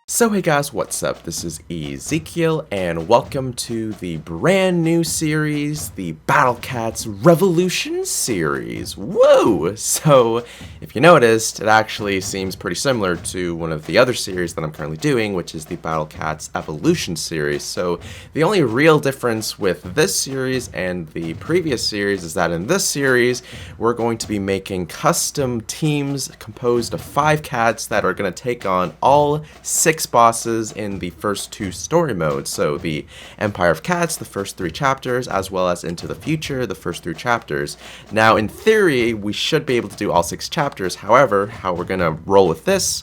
So hey guys, what's up? This is Ezekiel, and welcome to the brand new series, the Battle Cats Revolution series. Woo! So, if you noticed, it actually seems pretty similar to one of the other series that I'm currently doing, which is the Battle Cats Evolution series. So, the only real difference with this series and the previous series is that in this series, we're going to be making custom teams composed of 5 cats that are going to take on all 6 bosses in the first 2 story modes. So the Empire of Cats, the first 3 chapters, as well as Into the Future, the first 3 chapters. Now, in theory, we should be able to do all 6 chapters. However, how we're going to roll with this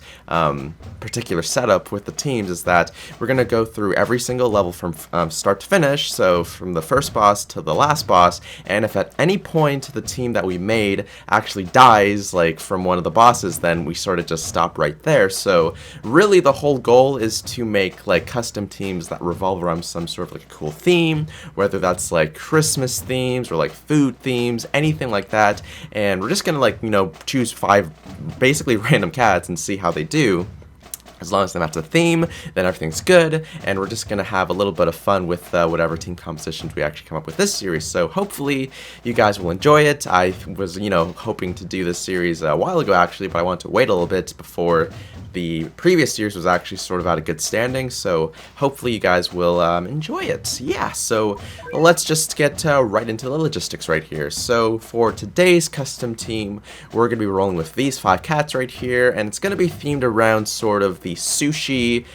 particular setup with the teams is that we're going to go through every single level from start to finish, so from the first boss to the last boss, and if at any point the team that we made actually dies, like from one of the bosses, then we sort of just stop right there. So really the whole goal is to make like custom teams that revolve around some sort of like a cool theme, whether that's like Christmas themes or like food themes, anything like that. And we're just gonna like, you know, choose 5 basically random cats and see how they do. As long as they match the theme, then everything's good, and we're just going to have a little bit of fun with whatever team compositions we actually come up with this series. So hopefully you guys will enjoy it. I was, you know, hoping to do this series a while ago actually, but I wanted to wait a little bit before the previous series was actually sort of out of good standing, so hopefully you guys will enjoy it. Yeah, so let's just get right into the logistics right here. So for today's custom team, we're going to be rolling with these 5 cats right here, and it's going to be themed around sort of the sushi,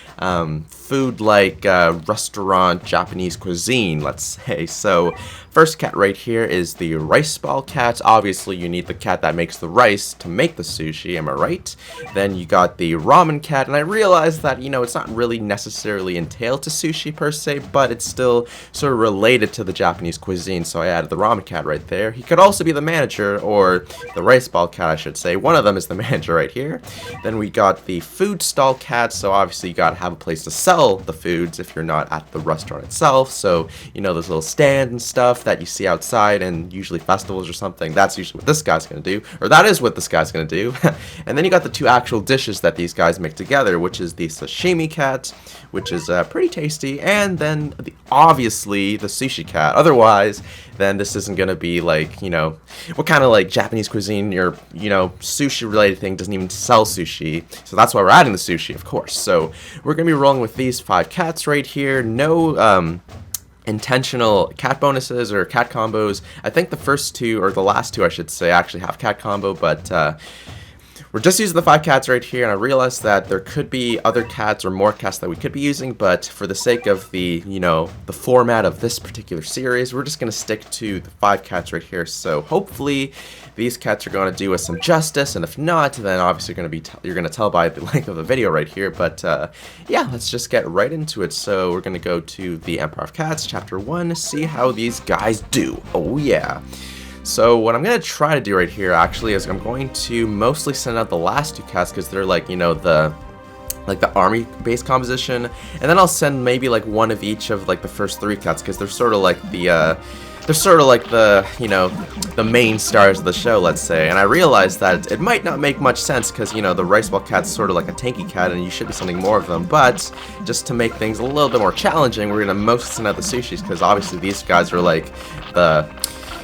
food-like restaurant Japanese cuisine, let's say. So first cat right here is the Riceball cat. Obviously, you need the cat that makes the rice to make the sushi, am I right? Then you got the Ramen cat, and I realized that, you know, it's not really necessarily entailed to sushi per se, but it's still sort of related to the Japanese cuisine, so I added the Ramen cat right there. He could also be the manager, or the Riceball cat, I should say. One of them is the manager right here. Then we got the food stall cat, so obviously you gotta have a place to sell the foods if you're not at the restaurant itself. So, you know, those little stands and stuff that you see outside and usually festivals or something, that's usually what this guy's gonna do, or that is what this guy's gonna do. And then you got the 2 actual dishes that these guys make together, which is the Sashimi cat, which is pretty tasty, and then obviously the Sushi cat. Otherwise, then this isn't gonna be like, you know, what kind of like Japanese cuisine or, you know, sushi related thing doesn't even sell sushi, so that's why we're adding the sushi, of course. So we're gonna be rolling with these 5 cats right here. No intentional cat bonuses or cat combos. I think the first 2, or the last 2 I should say, actually have cat combo, but we're just using the 5 cats right here, and I realized that there could be other cats or more cats that we could be using, but for the sake of the, you know, the format of this particular series, we're just going to stick to the 5 cats right here. So hopefully these cats are going to do us some justice, and if not, then obviously you're going to tell by the length of the video right here. But yeah, let's just get right into it. So we're going to go to the Empire of Cats, Chapter 1, see how these guys do. Oh yeah. So what I'm going to try to do right here actually is I'm going to mostly send out the last 2 cats because they're like, you know, the army base composition, and then I'll send maybe like 1 of each of like the first 3 cats because they're sort of like the you know, the main stars of the show, let's say. And I realized that it might not make much sense because, you know, the Riceball cat's sort of like a tanky cat and you should be sending more of them, but just to make things a little bit more challenging, we're going to mostly send out the sushis because obviously these guys are like the,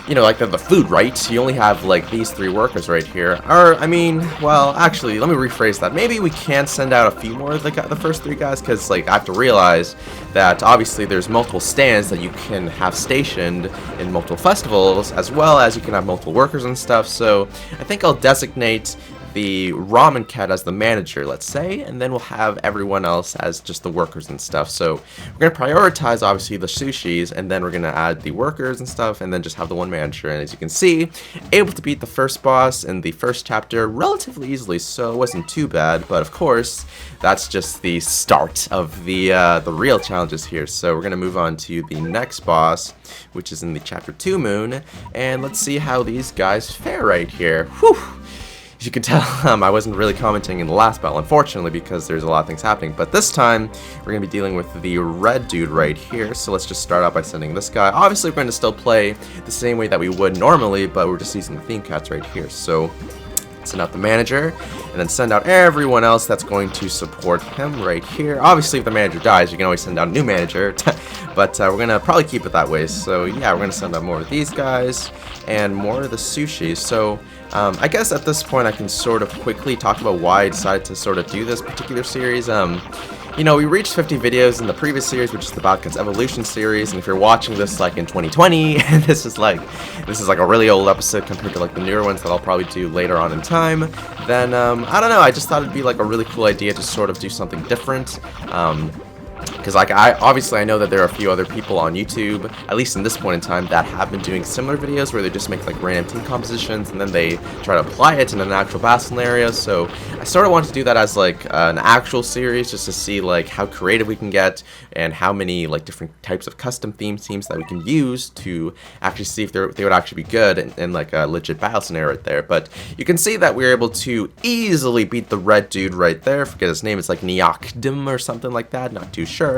you know, like the food, right? You only have like these 3 workers right here. Or, I mean, well, actually, let me rephrase that. Maybe we can send out a few more of the first 3 guys, because like I have to realize that obviously there's multiple stands that you can have stationed in multiple festivals, as well as you can have multiple workers and stuff. So I think I'll designate the Ramen cat as the manager, let's say, and then we'll have everyone else as just the workers and stuff. So we're going to prioritize, obviously, the sushis, and then we're going to add the workers and stuff, and then just have the one manager. And as you can see, able to beat the first boss in the first chapter relatively easily, so it wasn't too bad. But of course, that's just the start of the real challenges here. So we're going to move on to the next boss, which is in the Chapter 2 Moon, and let's see how these guys fare right here. Whew! As you can tell, I wasn't really commenting in the last battle, unfortunately, because there's a lot of things happening. But this time, we're going to be dealing with the red dude right here. So let's just start out by sending this guy. Obviously, we're going to still play the same way that we would normally, but we're just using the theme cats right here. So send out the manager, and then send out everyone else that's going to support him right here. Obviously, if the manager dies, you can always send out a new manager, but we're going to probably keep it that way. So yeah, we're going to send out more of these guys, and more of the sushi. So I guess at this point I can sort of quickly talk about why I decided to sort of do this particular series. You know, we reached 50 videos in the previous series, which is the Battle Evolution series, and if you're watching this like in 2020, this is like a really old episode compared to like the newer ones that I'll probably do later on in time, then I don't know, I just thought it'd be like a really cool idea to sort of do something different. Because like obviously I know that there are a few other people on YouTube, at least in this point in time, that have been doing similar videos where they just make like random team compositions and then they try to apply it in an actual battle scenario. So I sort of wanted to do that as like an actual series, just to see like how creative we can get and how many like different types of custom teams that we can use to actually see if they would actually be good in like a legit battle scenario right there. But you can see that we were able to easily beat the red dude right there. Forget his name, it's like Nyakdim or something like that, not too sure.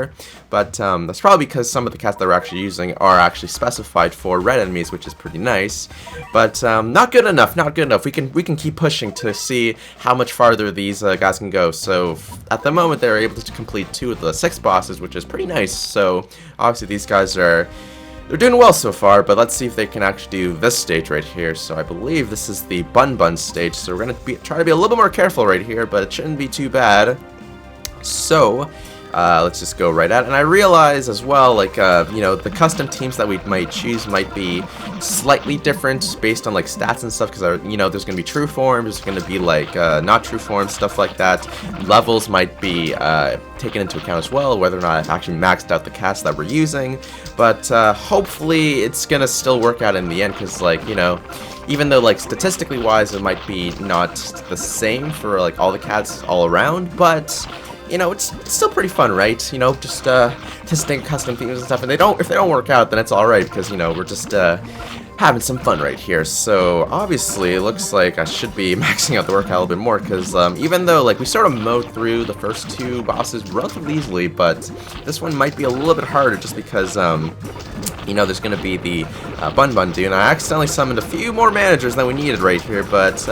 But that's probably because some of the cats that we're actually using are actually specified for red enemies, which is pretty nice. But not good enough, not good enough. We can keep pushing to see how much farther these guys can go. So at the moment they're able to complete 2 of the 6 bosses, which is pretty nice. So obviously these guys they're doing well so far, but let's see if they can actually do this stage right here. So I believe this is the Bun Bun stage, so we're gonna try to be a little bit more careful right here, but it shouldn't be too bad. So let's just go right at it. And I realize as well, like, you know, the custom teams that we might choose might be slightly different based on, like, stats and stuff, because, you know, there's going to be true forms, there's going to be, like, not true forms, stuff like that. Levels might be taken into account as well, whether or not I've actually maxed out the cast that we're using. But hopefully it's going to still work out in the end, because, like, you know, even though, like, statistically wise, it might be not the same for, like, all the cats all around, but you know, it's still pretty fun, right? You know, just testing custom themes and stuff. And if they don't work out, then it's all right, because you know we're just having some fun right here. So obviously, it looks like I should be maxing out the workout a little bit more, because even though like we sort of mowed through the first 2 bosses relatively easily, but this one might be a little bit harder just because you know, there's going to be the Bun Bun dude, and I accidentally summoned a few more managers than we needed right here, but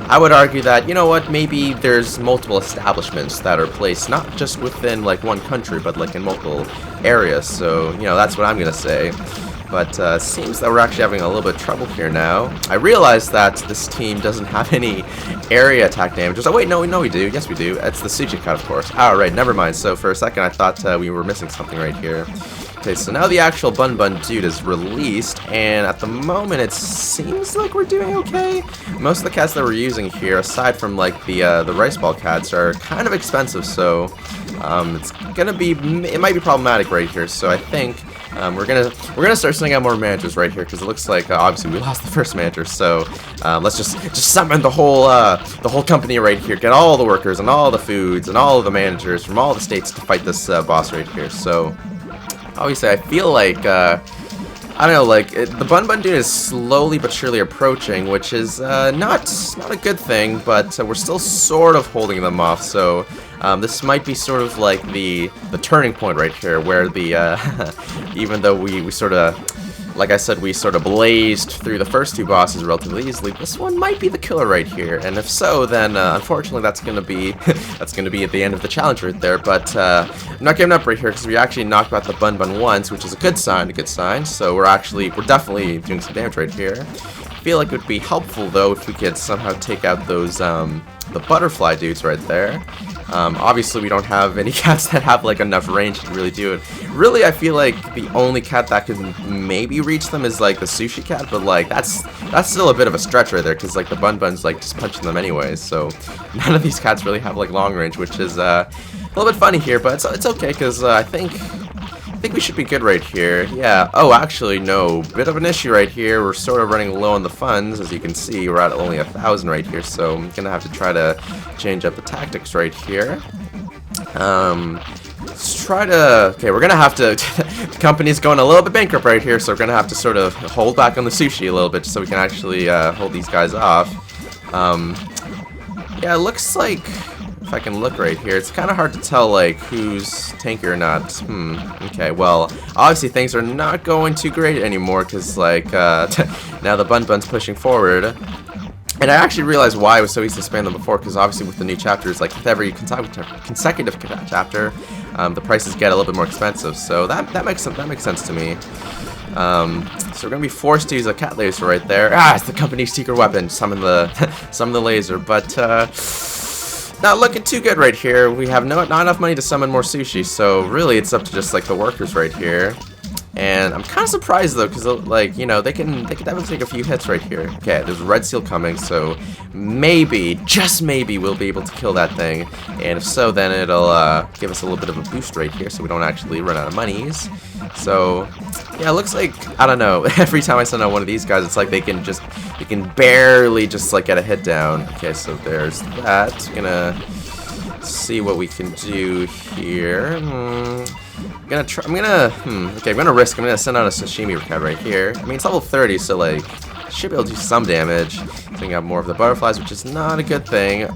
I would argue that, you know what, maybe there's multiple establishments that are placed not just within like one country, but like in multiple areas, so, you know, that's what I'm going to say. But seems that we're actually having a little bit of trouble here now. I realize that this team doesn't have any area attack damages. Oh wait, no, we do. Yes, we do. It's the Sushi cut, of course. Alright, never mind. So for a second I thought we were missing something right here. Okay, so now the actual Bun Bun dude is released, and at the moment it seems like we're doing okay. Most of the cats that we're using here, aside from like the Riceball cats, are kind of expensive, so it's gonna be, it might be problematic right here. So I think we're gonna start sending out more managers right here, because it looks like obviously we lost the first manager. So let's just summon the whole company right here, get all the workers and all the foods and all of the managers from all the states to fight this boss right here. So obviously, I feel like, I don't know, like, the Bun Bun dude is slowly but surely approaching, which is not a good thing, but we're still sort of holding them off, so this might be sort of like the turning point right here, where the, even though we sort of, like I said, we sort of blazed through the first 2 bosses relatively easily, this one might be the killer right here, and if so, then unfortunately that's gonna be at the end of the challenge right there. But I'm not giving up right here, because we actually knocked out the Bun Bun once, which is a good sign. So we're definitely doing some damage right here. I feel like it would be helpful though if we could somehow take out those the butterfly dudes right there. Obviously we don't have any cats that have like enough range to really do it. Really, I feel like the only cat that can maybe reach them is like the Sushi cat, but like that's still a bit of a stretch right there, because like the Bun Bun's like just punching them anyways. So none of these cats really have like long range, which is a little bit funny here, but it's okay, because I think we should be good right here. Yeah. Oh, actually, no. Bit of an issue right here. We're sort of running low on the funds. As you can see, we're at only 1,000 right here, so I'm gonna have to try to change up the tactics right here. Let's try to... Okay, we're gonna have to... The company's going a little bit bankrupt right here, so we're gonna have to sort of hold back on the Sushi a little bit so we can actually hold these guys off. Yeah, it looks like, if I can look right here, it's kind of hard to tell, like, who's tanky or not. Okay, well, obviously things are not going too great anymore, because, like, now the Bun Bun's pushing forward. And I actually realized why it was so easy to spam them before, because obviously with the new chapters, like, with every consecutive chapter, the prices get a little bit more expensive, so that makes sense to me. So we're gonna be forced to use a cat laser right there. It's the company's secret weapon. Summon the laser, but not looking too good right here. We have not enough money to summon more sushi, so really it's up to just like the workers right here. And I'm kind of surprised though, because like, you know, they can definitely take a few hits right here. Okay, there's a red seal coming, so maybe, just maybe, we'll be able to kill that thing. And if so, then it'll give us a little bit of a boost right here, so we don't actually run out of monies. So yeah, it looks like, I don't know, every time I send out one of these guys, it's like they can barely just like get a hit down. Okay, so there's that. Gonna see what we can do here. I'm gonna risk. I'm gonna send out a Sashimi cat right here. I mean, it's level 30, so like, should be able to do some damage. Taking out more of the butterflies, which is not a good thing.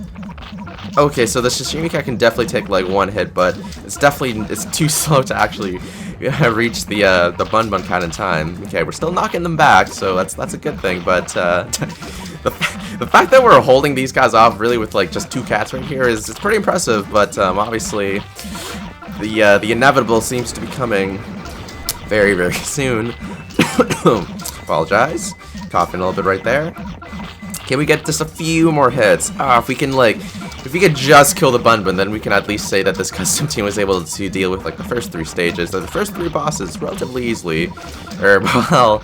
Okay, so the Sashimi cat can definitely take like one hit, but it's too slow to actually reach the Bun Bun cat in time. Okay, we're still knocking them back, so that's a good thing. But the fact that we're holding these guys off really with like just 2 cats right here it's pretty impressive. But obviously, the inevitable seems to be coming very, very soon. Apologize. Coughing a little bit right there. Can we get just a few more hits? If we could just kill the Bun Bun, then we can at least say that this custom team was able to deal with like the first 3 stages, or the first 3 bosses relatively easily. Or, well,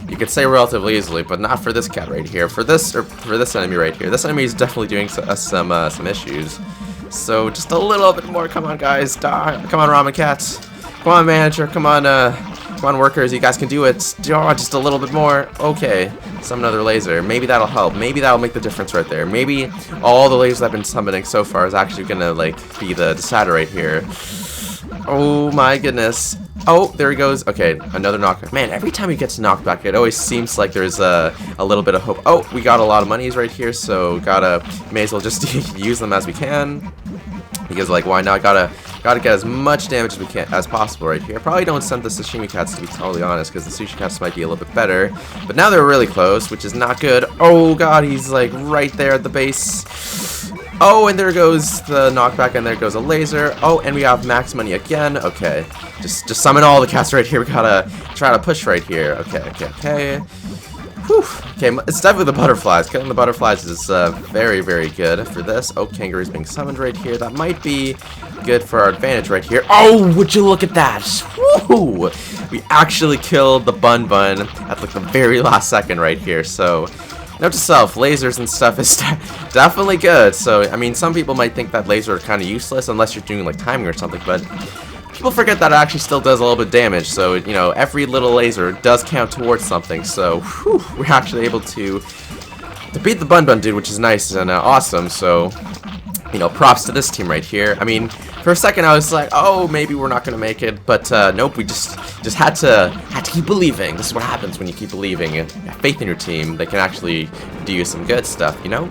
you could say relatively easily, but not for this cat right here. For this enemy right here. This enemy is definitely doing us some issues. So just a little bit more. Come on, guys. Come on, ramen cats. Come on, manager. Come on, workers. You guys can do it. Just a little bit more. Okay. Summon another laser. Maybe that'll help. Maybe that'll make the difference right there. Maybe all the lasers I've been summoning so far is actually gonna like be the decider right here. Oh my goodness. Oh, there he goes. Okay, another knockback. Man, every time he gets knocked back, it always seems like there's a little bit of hope. Oh, we got a lot of monies right here, so may as well just use them as we can. Because like, why not? Gotta get as much damage as we can as possible right here. Probably don't send the Sashimi cats, to be totally honest, because the sushi cats might be a little bit better. But now they're really close, which is not good. Oh god, he's like right there at the base. Oh, and there goes the knockback, and there goes a laser. Oh, and we have max money again. Okay, just summon all the cats right here. We gotta try to push right here. Okay. Whew. Okay, it's definitely the butterflies. Killing the butterflies is very, very good for this. Oh, kangaroo's being summoned right here. That might be good for our advantage right here. Oh, would you look at that? Woo! We actually killed the Bun Bun at like the very last second right here. So, note to self, lasers and stuff is definitely good. So, I mean, some people might think that lasers are kind of useless unless you're doing like timing or something, but people forget that it actually still does a little bit of damage, so, you know, every little laser does count towards something, so, whew, we're actually able to beat the Bun Bun dude, which is nice and awesome, so, you know, props to this team right here. I mean, for a second I was like, oh, maybe we're not gonna make it, but nope, we just had to keep believing. This is what happens when you keep believing and have faith in your team. They can actually do some good stuff, you know?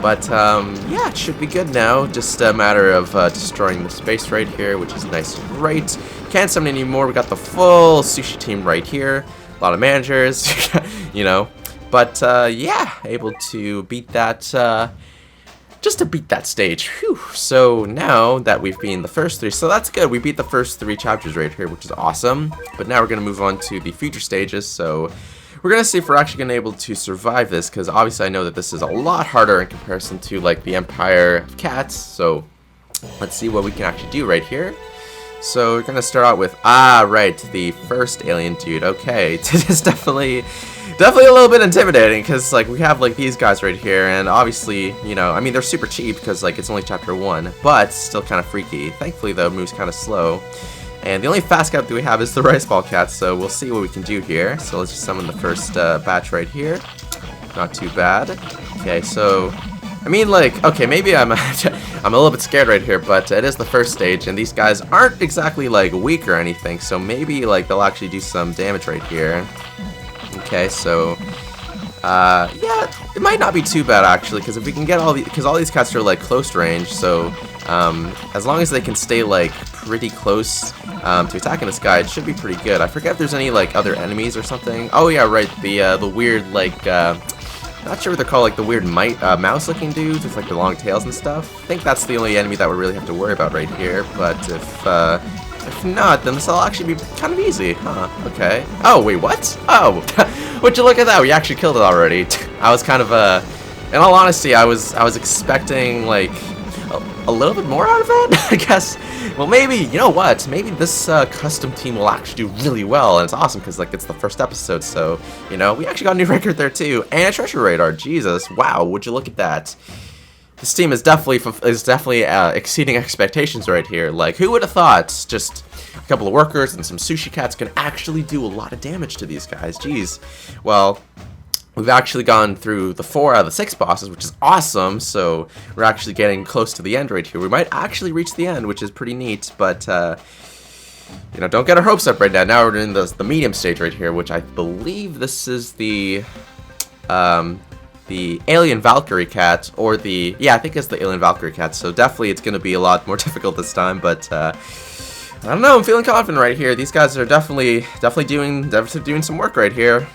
But, yeah, it should be good now. Just a matter of destroying the space right here, which is nice and great. Can't summon anymore. We got the full sushi team right here. A lot of managers, you know. But, yeah, able to beat that, just to beat that stage. Whew. So now that we've beaten the first 3, so that's good. We beat the first 3 chapters right here, which is awesome. But now we're going to move on to the future stages, so we're going to see if we're actually going to be able to survive this, because obviously I know that this is a lot harder in comparison to, like, the Empire of Cats, so let's see what we can actually do right here. So we're going to start out with, right, the first alien dude. Okay, it's definitely a little bit intimidating, because, like, we have, like, these guys right here, and obviously, you know, I mean, they're super cheap, because, like, it's only chapter 1, but still kind of freaky. Thankfully, though, moves kind of slow. And the only fast cat that we have is the Riceball cat, so we'll see what we can do here. So let's just summon the first batch right here. Not too bad. Okay, so, I mean, like, okay, maybe I'm a little bit scared right here, but it is the first stage, and these guys aren't exactly, like, weak or anything, so maybe, like, they'll actually do some damage right here. Okay, so, Yeah, it might not be too bad actually, because if we can get because all these cats are like close range, so as long as they can stay like pretty close to attacking this guy, it should be pretty good. I forget if there's any like other enemies or something. Oh yeah, right, the weird like not sure what they're called, like the weird mouse-looking dudes with like the long tails and stuff. I think that's the only enemy that we really have to worry about right here. But if not, then this will actually be kind of easy, huh? Okay. Oh wait, what? Oh, would you look at that? We actually killed it already. I was kind of in all honesty, I was expecting like a little bit more out of it, I guess. Well, maybe, you know what? Maybe this custom team will actually do really well, and it's awesome because like it's the first episode, so you know we actually got a new record there too, and a treasure radar. Jesus, wow! Would you look at that? This team is definitely exceeding expectations right here. Like, who would have thought just a couple of workers and some sushi cats can actually do a lot of damage to these guys? Jeez. Well, we've actually gone through the 4 out of the 6 bosses, which is awesome, so we're actually getting close to the end right here. We might actually reach the end, which is pretty neat, but, you know, don't get our hopes up right now. Now we're in the medium stage right here, which I believe this is the Alien Valkyrie cat, or yeah, I think it's the Alien Valkyrie cat, so definitely it's going to be a lot more difficult this time, but, I don't know, I'm feeling confident right here. These guys are definitely doing some work right here.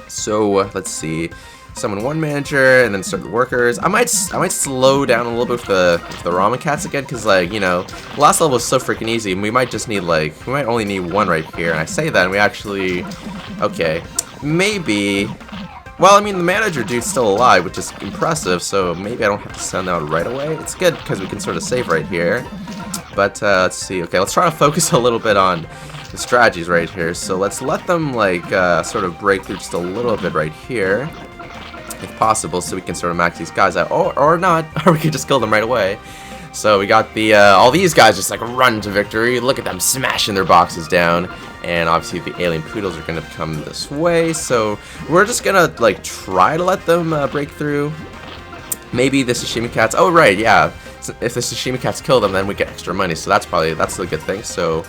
So let's see, summon one manager and then start the workers. I might slow down a little bit with the ramen cats again, because like, you know, the last level was so freaking easy, and we might just need like, we might only need one right here. And I say that, and we actually, okay, maybe. Well, I mean, the manager dude's still alive, which is impressive, so maybe I don't have to send out right away. It's good because we can sort of save right here. But let's see. Okay, let's try to focus a little bit on the strategies right here. So let's let them like sort of break through just a little bit right here, if possible, so we can sort of max these guys out, or not, or we can just kill them right away. So we got the all these guys just like run to victory. Look at them smashing their boxes down, and obviously the alien poodles are gonna come this way. So we're just gonna like try to let them break through. Maybe the sashimi cats. Oh right, yeah. If the sashimi cats kill them, then we get extra money, so that's a good thing. So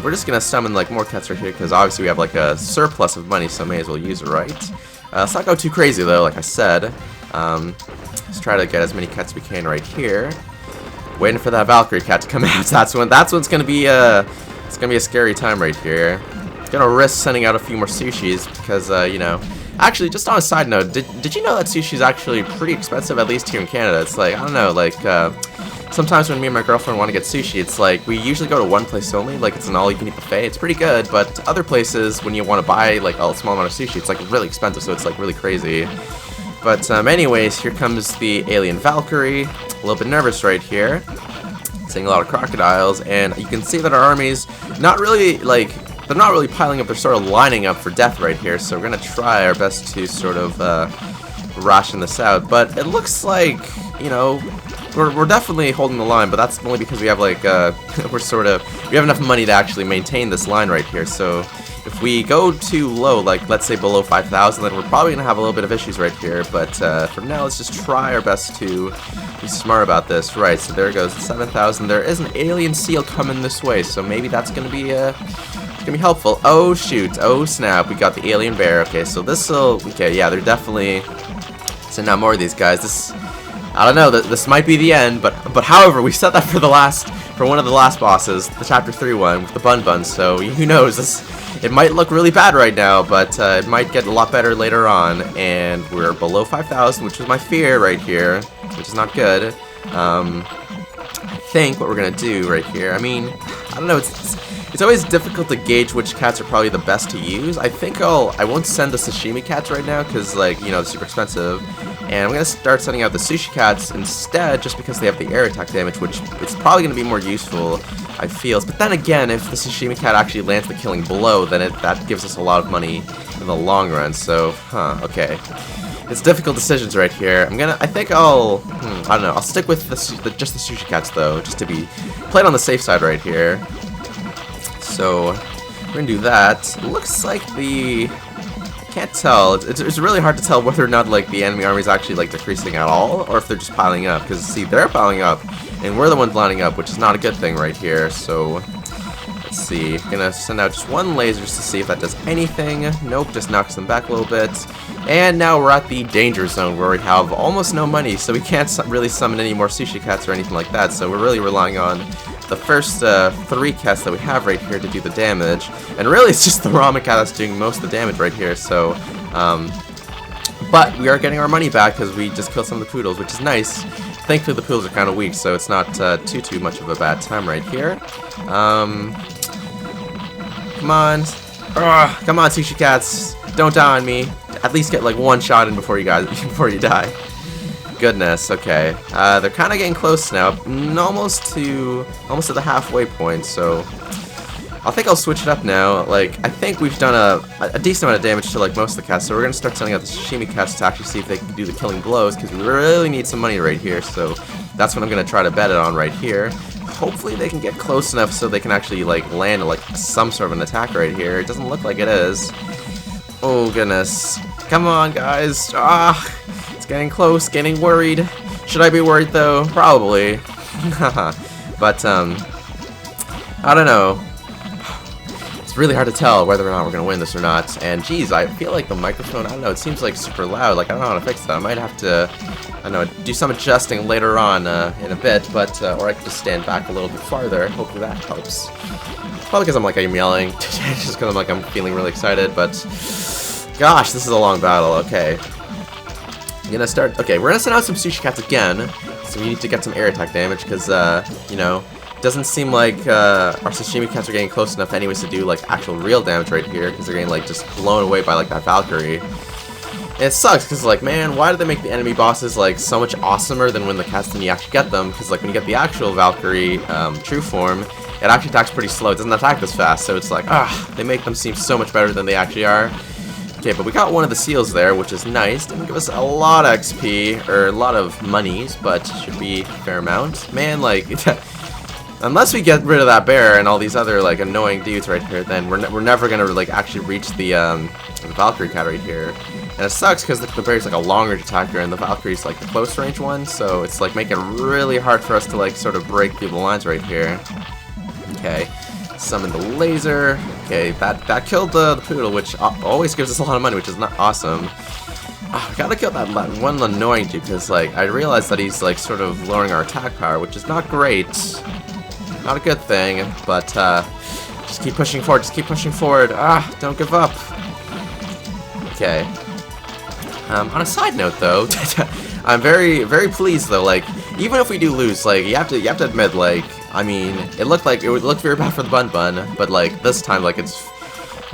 we're just gonna summon like more cats right here, because obviously we have like a surplus of money, so may as well use it, right? Let's not go too crazy though, like I said. Let's try to get as many cats as we can right here. Waiting for that Valkyrie cat to come out. That's when's gonna be it's gonna be a scary time right here. Gonna risk sending out a few more sushis because you know. Actually, just on a side note, did you know that sushi is actually pretty expensive, at least here in Canada? It's like, I don't know, like, sometimes when me and my girlfriend want to get sushi, it's like, we usually go to one place only, like, it's an all-you-can-eat buffet. It's pretty good, but other places, when you want to buy, like, a small amount of sushi, it's, like, really expensive, so it's, like, really crazy. But, anyways, here comes the Alien Valkyrie. A little bit nervous right here. Seeing a lot of crocodiles, and you can see that our army's not really, like, they're not really piling up, they're sort of lining up for death right here, so we're going to try our best to sort of ration this out. But it looks like, you know, we're definitely holding the line, but that's only because we have like, we have enough money to actually maintain this line right here. So if we go too low, like let's say below 5,000, then we're probably going to have a little bit of issues right here. But for now, let's just try our best to be smart about this. Right, so there goes 7,000. There is an alien seal coming this way, so maybe that's going to be gonna be helpful. Oh shoot, oh snap, we got the alien bear. Okay, so this'll, okay, yeah, they're definitely sending out more of these guys. This, I don't know, this might be the end, but however, we set that for one of the last bosses, the chapter 3 one with the Bun Bun, so who knows, it might look really bad right now, but it might get a lot better later on. And we're below 5,000, which was my fear right here, which is not good. I think what we're gonna do right here, I mean, I don't know, it's always difficult to gauge which cats are probably the best to use. I think I won't send the sashimi cats right now because, like, you know, they're super expensive. And I'm going to start sending out the sushi cats instead just because they have the air attack damage, which it's probably going to be more useful, I feel. But then again, if the sashimi cat actually lands the killing blow, then that gives us a lot of money in the long run. So, okay. It's difficult decisions right here. I think I don't know, I'll stick with just the sushi cats though, just to be played on the safe side right here. So, we're gonna do that. It looks like I can't tell. It's really hard to tell whether or not, like, the enemy army is actually, like, decreasing at all, or if they're just piling up. Because, see, they're piling up, and we're the ones lining up, which is not a good thing right here. So, let's Let's see. Gonna send out just one laser just to see if that does anything. Nope, just knocks them back a little bit. And now we're at the danger zone where we have almost no money, so we can't really summon any more sushi cats or anything like that. So we're really relying on the first 3 cats that we have right here to do the damage. And really, it's just the ramen cat that's doing most of the damage right here. So, but we are getting our money back because we just killed some of the poodles, which is nice. Thankfully, the poodles are kind of weak, so it's not too much of a bad time right here. Come on. Ugh, come on, sushi cats. Don't die on me. At least get like 1 shot in before you die. Goodness, okay. They're kind of getting close now. Almost to the halfway point, so I think I'll switch it up now. Like, I think we've done a decent amount of damage to like most of the cats, so we're gonna start sending out the sashimi cats to actually see if they can do the killing blows, because we really need some money right here. So that's what I'm gonna try to bet it on right here. Hopefully they can get close enough so they can actually like land like some sort of an attack right here. It doesn't look like it is. Oh goodness! Come on, guys! Ah, it's getting close. Getting worried. Should I be worried though? Probably. But I don't know. It's really hard to tell whether or not we're gonna win this or not. And geez, I feel like the microphone, I don't know, it seems like super loud. Like, I don't know how to fix that. I might have to, I don't know, do some adjusting later on in a bit, but or I could just stand back a little bit farther. Hopefully that helps. Probably because I'm yelling, just because I'm feeling really excited. But gosh, this is a long battle. Okay, I'm gonna start. Okay, we're gonna send out some sushi cats again. So we need to get some air attack damage because you know. Doesn't seem like our sashimi cats are getting close enough anyways to do like actual real damage right here, because they're getting like just blown away by like that Valkyrie. And it sucks because like, man, why did they make the enemy bosses like so much awesomer than when the cats when you actually get them? Because like when you get the actual Valkyrie true form, it actually attacks pretty slow. It doesn't attack this fast, so it's like they make them seem so much better than they actually are. Okay, but we got one of the seals there, which is nice. Didn't give us a lot of XP or a lot of monies, but should be a fair amount. Man, like. Unless we get rid of that bear and all these other like annoying dudes right here, then we're never gonna like actually reach the Valkyrie cat right here. And it sucks because the bear's like a long range attacker and the Valkyrie's like the close range one, so it's like making it really hard for us to like sort of break through the lines right here. Okay, summon the laser. Okay, that killed the poodle, which always gives us a lot of money, which is not awesome. I gotta kill that one annoying dude because like I realized that he's like sort of lowering our attack power, which is not great. Not a good thing, but just keep pushing forward, just keep pushing forward. Don't give up. Okay. On a side note though, I'm very pleased though, like, even if we do lose, like, you have to admit, like, I mean, it looked very bad for the Bun Bun, but like this time, like, it's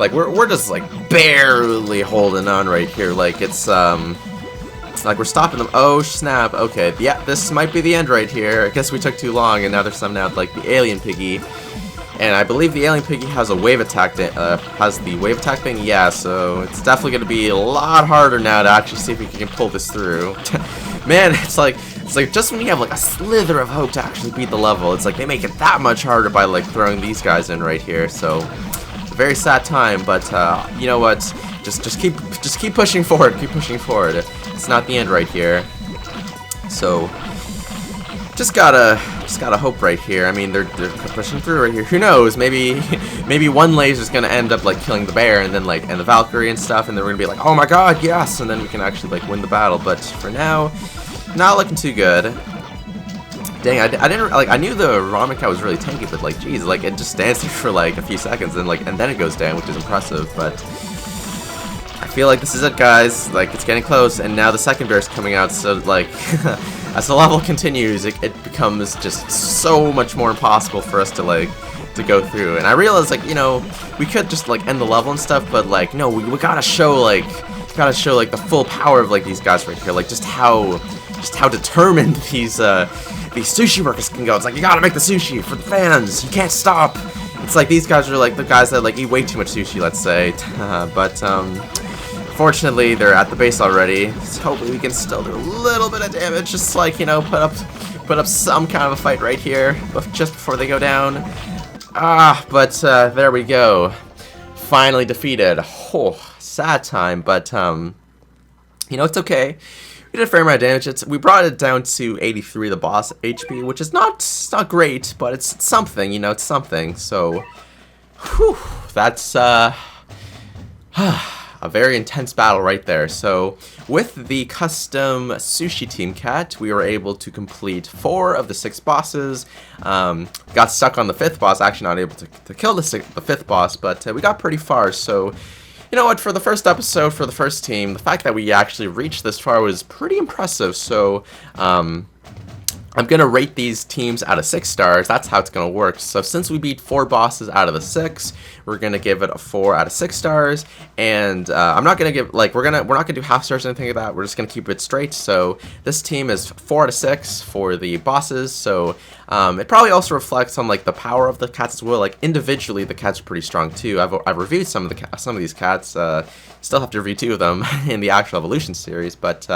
like we're just like barely holding on right here. Like it's like we're stopping them. Oh snap! Okay, yeah, this might be the end right here. I guess we took too long, and now they're summoning out like the alien piggy, and I believe the alien piggy has a wave attack. Has the wave attack thing? Yeah, so it's definitely gonna be a lot harder now to actually see if we can pull this through. Man, it's like just when you have like a slither of hope to actually beat the level, it's like they make it that much harder by like throwing these guys in right here. So it's a very sad time, but you know what? Just keep pushing forward. Keep pushing forward. It's not the end right here. So just gotta hope right here. I mean, they're pushing through right here. Who knows? Maybe one laser's gonna end up like killing the bear and then like and the Valkyrie and stuff, and then we're gonna be like, oh my god, yes, and then we can actually like win the battle. But for now, not looking too good. Dang, I didn't like. I knew the ramen cat was really tanky, but like, geez, like it just stands there for like a few seconds and then it goes down, which is impressive. But I feel like this is it, guys. Like, it's getting close, and now the second bear is coming out, so, like, as the level continues, it becomes just so much more impossible for us to, like, to go through. And I realized, like, you know, we could just, like, end the level and stuff, but, like, no, we gotta show, like, the full power of, like, these guys right here. Like, just how determined these sushi workers can go. It's like, you gotta make the sushi for the fans. You can't stop. It's like these guys are, like, the guys that, like, eat way too much sushi, let's say. But, fortunately, they're at the base already, so hopefully we can still do a little bit of damage, just like, you know, put up some kind of a fight right here, just before they go down. But there we go. Finally defeated. Oh, sad time, but, you know, it's okay. We did a fair amount of damage. We brought it down to 83, the boss HP, which is not great, but it's something, you know, it's something. So Whew, that's a very intense battle right there. So with the custom Sushi Team Cat, we were able to complete 4 of the 6 bosses. Got stuck on the 5th boss, actually not able to kill the 5th boss, but we got pretty far. So you know what, for the first episode, for the first team, the fact that we actually reached this far was pretty impressive. So I'm going to rate these teams out of 6 stars. That's how it's going to work. So since we beat 4 bosses out of the 6, we're going to give it a 4 out of 6 stars. And I'm not going to give, like, we're not going to do half stars or anything like that. We're just going to keep it straight. So this team is 4 out of 6 for the bosses. So it probably also reflects on, like, the power of the cats as well. Like, individually, the cats are pretty strong too. I've reviewed some of these cats. Still have to review 2 of them in the actual evolution series, but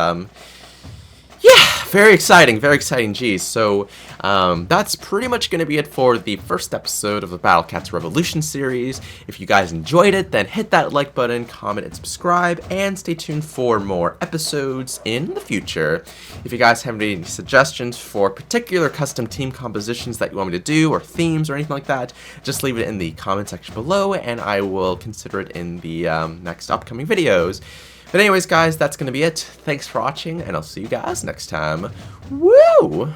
yeah, very exciting, geez. So, that's pretty much going to be it for the first episode of the Battle Cats Revolution series. If you guys enjoyed it, then hit that like button, comment, and subscribe, and stay tuned for more episodes in the future. If you guys have any suggestions for particular custom team compositions that you want me to do, or themes, or anything like that, just leave it in the comment section below, and I will consider it in the next upcoming videos. But anyways, guys, that's going to be it. Thanks for watching, and I'll see you guys next time. Woo!